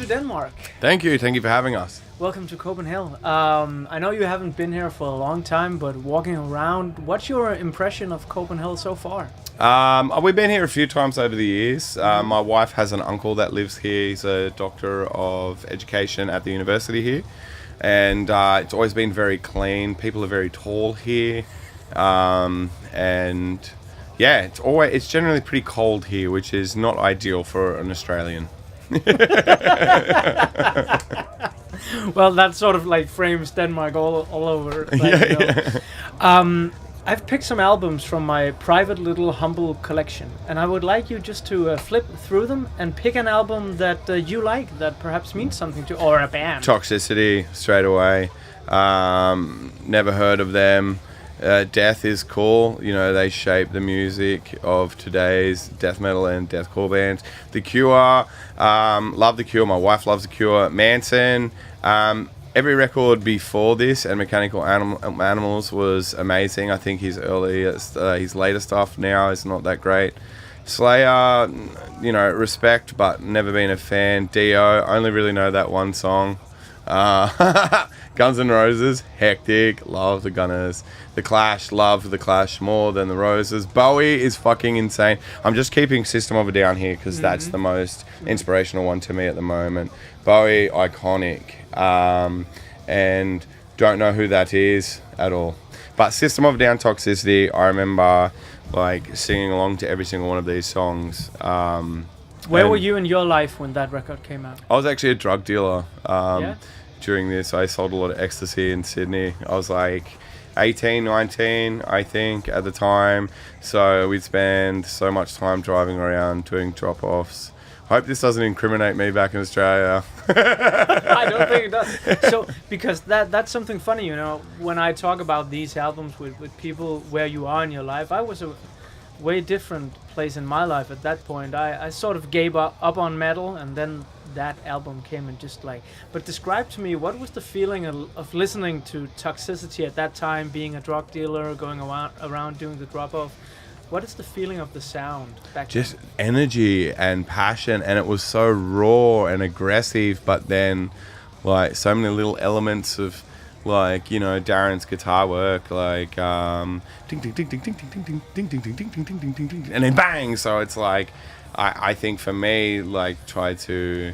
to Denmark. Thank you for having us. Welcome to Copenhell. I know you haven't been here for a long time, but walking around, what's your impression of Copenhell so far? We've been here a few times over the years. My wife has an uncle that lives here. He's a doctor of education at the university here. And it's always been very clean. People are very tall here. And yeah, it's generally pretty cold here, which is not ideal for an Australian. Well, that sort of like frames Denmark all over. But, I've picked some albums from my private little humble collection, and I would like you just to flip through them and pick an album that you like, that perhaps means something to, or a band. Toxicity, straight away. Never heard of them. Death is cool. You know, they shape the music of today's death metal and deathcore bands. The Cure, love The Cure. My wife loves The Cure. Manson. Every record before this and Mechanical Animals was amazing. I think his later stuff now is not that great. Slayer, you know, respect, but never been a fan. Dio, only really know that one song. Guns N' Roses, hectic, love the Gunners. The Clash, love the Clash more than the Roses. Bowie is fucking insane. I'm just keeping System of a Down here because that's the most inspirational one to me at the moment. Bowie, iconic, and don't know who that is at all. But System of a Down, Toxicity, I remember like singing along to every single one of these songs. Where were you in your life when that record came out? I was actually a drug dealer. During this, I sold a lot of ecstasy in Sydney. I was like 18, 19, I think, at the time. So we'd spend so much time driving around doing drop-offs. Hope this doesn't incriminate me back in Australia. I don't think it does. So, because that's something funny, you know, when I talk about these albums with people where you are in your life, I was a way different place in my life at that point. I sort of gave up on metal, and then that album came and just like... But describe to me, what was the feeling of listening to Toxicity at that time, being a drug dealer, going around doing the drop-off? What is the feeling of the sound back then? Just energy and passion, and it was so raw and aggressive, but then like so many little elements of like, you know, Darren's guitar work, like ding ding ding ding ding ding ding ding ding ding ding ding ding ding ding, and then bang. So it's like I think for me, like, try to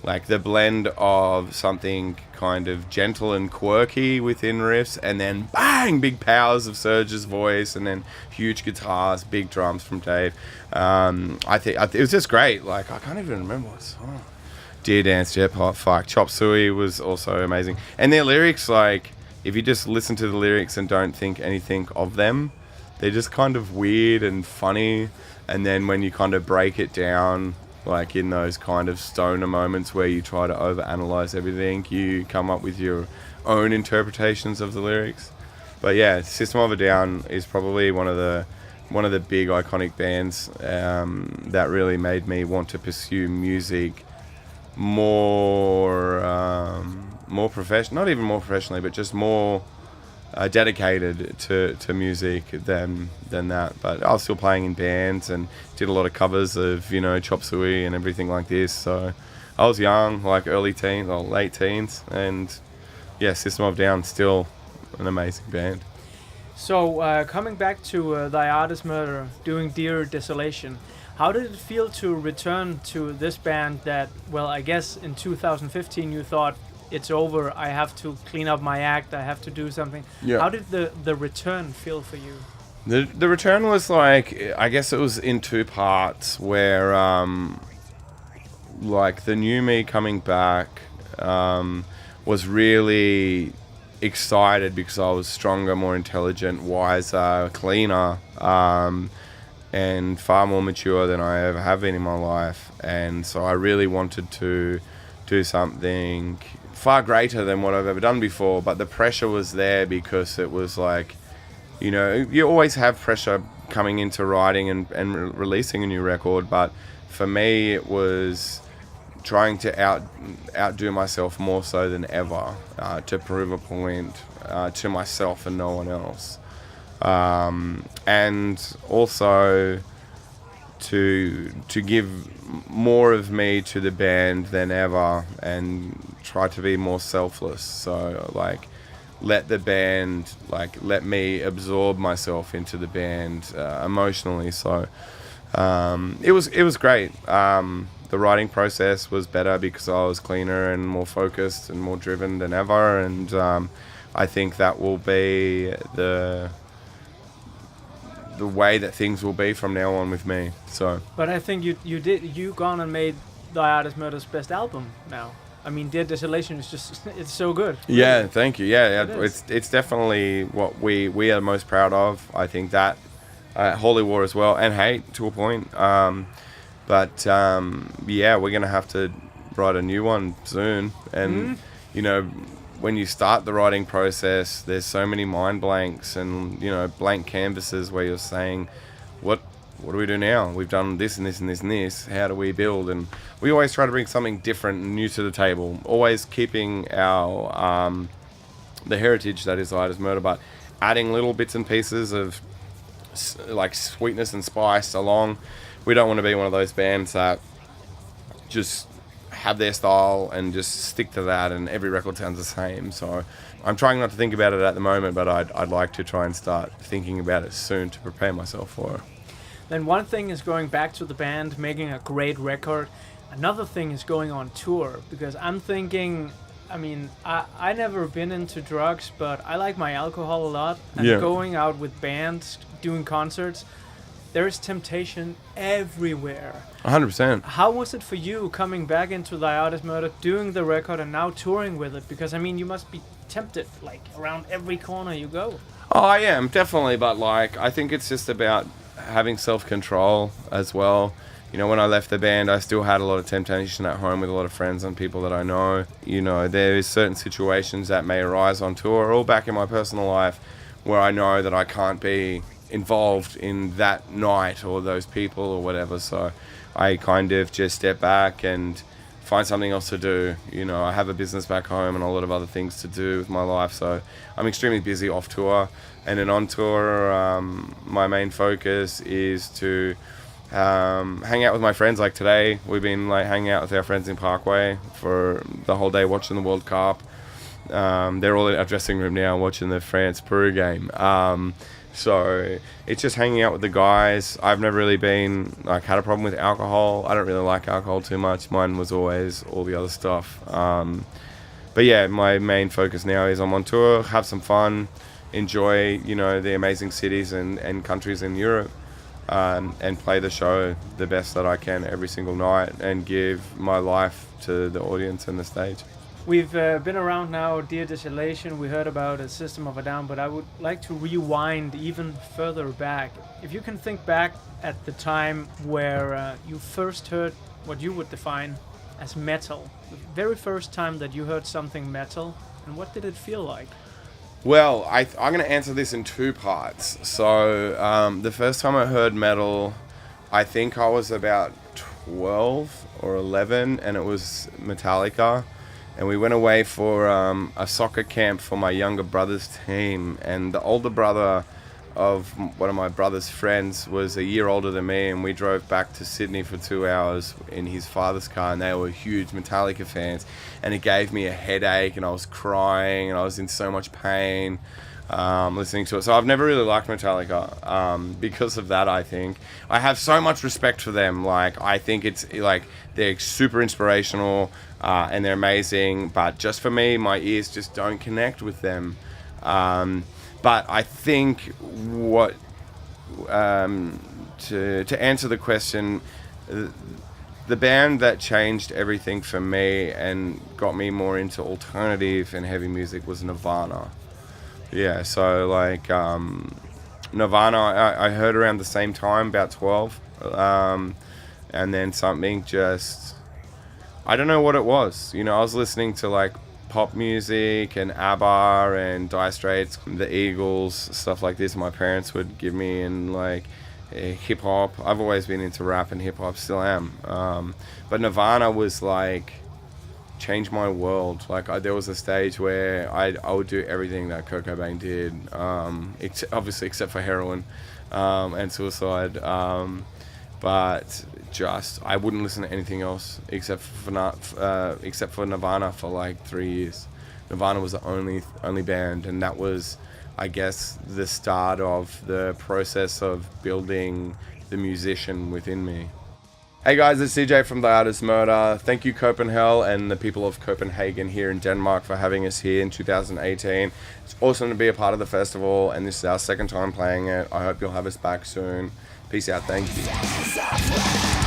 like the blend of something kind of gentle and quirky within riffs, and then bang, big powers of Serge's voice, and then huge guitars, big drums from Dave. I think it was just great. Like, I can't even remember what song. Dear Dance Jet Pop, fuck. Chop Suey was also amazing. And their lyrics, like, if you just listen to the lyrics and don't think anything of them, they're just kind of weird and funny. And then when you kind of break it down, like in those kind of stoner moments where you try to overanalyze everything, you come up with your own interpretations of the lyrics. But yeah, System of a Down is probably one of the big iconic bands that really made me want to pursue music more professional, not even more professionally, but just more dedicated to music than that. But I was still playing in bands and did a lot of covers of, you know, Chop Suey and everything like this. So I was young, like early teens or late teens, and yeah, System of a Down, still an amazing band. So coming back to Thy Art Is Murder, doing Dear Desolation, how did it feel to return to this band that, well, I guess in 2015 you thought, it's over, I have to clean up my act, I have to do something. Yeah. How did the return feel for you? The return was like, I guess it was in two parts, where like the new me coming back was really excited because I was stronger, more intelligent, wiser, cleaner, and far more mature than I ever have been in my life. And so I really wanted to do something far greater than what I've ever done before, but the pressure was there because it was like, you know, you always have pressure coming into writing and releasing a new record, but for me it was trying to outdo myself more so than ever, to prove a point to myself and no one else. And also to give more of me to the band than ever and try to be more selfless. So like let the band, like let me absorb myself into the band emotionally. So it was great. The writing process was better because I was cleaner and more focused and more driven than ever, and I think that will be the way that things will be from now on with me. So, but I think you gone and made The Artist Murder's best album now. I mean, Dear Desolation is just, it's so good. Really. Yeah, thank you. Yeah, It it's definitely what we are most proud of. I think that Holy War as well, and Hate to a point. But yeah, we're gonna have to write a new one soon. And you know, when you start the writing process, there's so many mind blanks and blank canvases where you're saying, what do we do now? We've done this and this and this and this. How do we build? And we always try to bring something different and new to the table, always keeping our the heritage that is Artist Murder, but adding little bits and pieces of like sweetness and spice along. We don't want to be one of those bands that just have their style and just stick to that, and every record sounds the same. So I'm trying not to think about it at the moment, but I'd like to try and start thinking about it soon to prepare myself for it. Then one thing is going back to the band, making a great record. Another thing is going on tour, because I'm thinking, I mean, I never been into drugs, but I like my alcohol a lot. And going out with bands, doing concerts, there's temptation everywhere. 100%. How was it for you coming back into The Artist Murder, doing the record and now touring with it? Because, I mean, you must be tempted, like, around every corner you go. Oh, I am, definitely. But, like, I think it's just about having self-control as well. When I left the band, I still had a lot of temptation at home with a lot of friends and people that I know. There is certain situations that may arise on tour or back in my personal life where I know that I can't be involved in that night or those people or whatever. So I kind of just step back and find something else to do. I have a business back home and a lot of other things to do with my life. So I'm extremely busy off tour. And then on tour, my main focus is to hang out with my friends. Like today, we've been like hanging out with our friends in Parkway for the whole day watching the World Cup. They're all in our dressing room now watching the France-Peru game. So it's just hanging out with the guys. I've never really had a problem with alcohol. I don't really like alcohol too much. Mine was always all the other stuff. But yeah, my main focus now is I'm on tour, have some fun, enjoy, the amazing cities and countries in Europe, and play the show the best that I can every single night and give my life to the audience and the stage. We've been around now, Dear Desolation, we heard about a System of a Down, but I would like to rewind even further back. If you can think back at the time where you first heard what you would define as metal, the very first time that you heard something metal, and what did it feel like? Well, I'm going to answer this in two parts. So the first time I heard metal, I think I was about 12 or 11, and it was Metallica. And we went away for a soccer camp for my younger brother's team. And the older brother of one of my brother's friends was a year older than me. And we drove back to Sydney for 2 hours in his father's car. And they were huge Metallica fans. And it gave me a headache. And I was crying. And I was in so much pain listening to it. So I've never really liked Metallica because of that, I think. I have so much respect for them. Like, I think it's like they're super inspirational. And they're amazing, but just for me, my ears just don't connect with them. But I think what to answer the question, the band that changed everything for me and got me more into alternative and heavy music was Nirvana. Yeah, so like Nirvana, I heard around the same time, about 12, and then something just, I don't know what it was. I was listening to like pop music and ABBA and Dire Straits, the Eagles, stuff like this. My parents would give me in like hip hop. I've always been into rap and hip hop, still am. But Nirvana was like, changed my world. Like there was a stage where I would do everything that Kurt Cobain did, obviously except for heroin and suicide. but just I wouldn't listen to anything else except for Nirvana for like 3 years. Nirvana was the only band, and that was, I guess, the start of the process of building the musician within me. Hey guys, it's CJ from The Artist Murder. Thank you Copenhell and the people of Copenhagen here in Denmark for having us here in 2018. It's awesome to be a part of the festival, and this is our second time playing it. I hope you'll have us back soon. Peace out, thank you.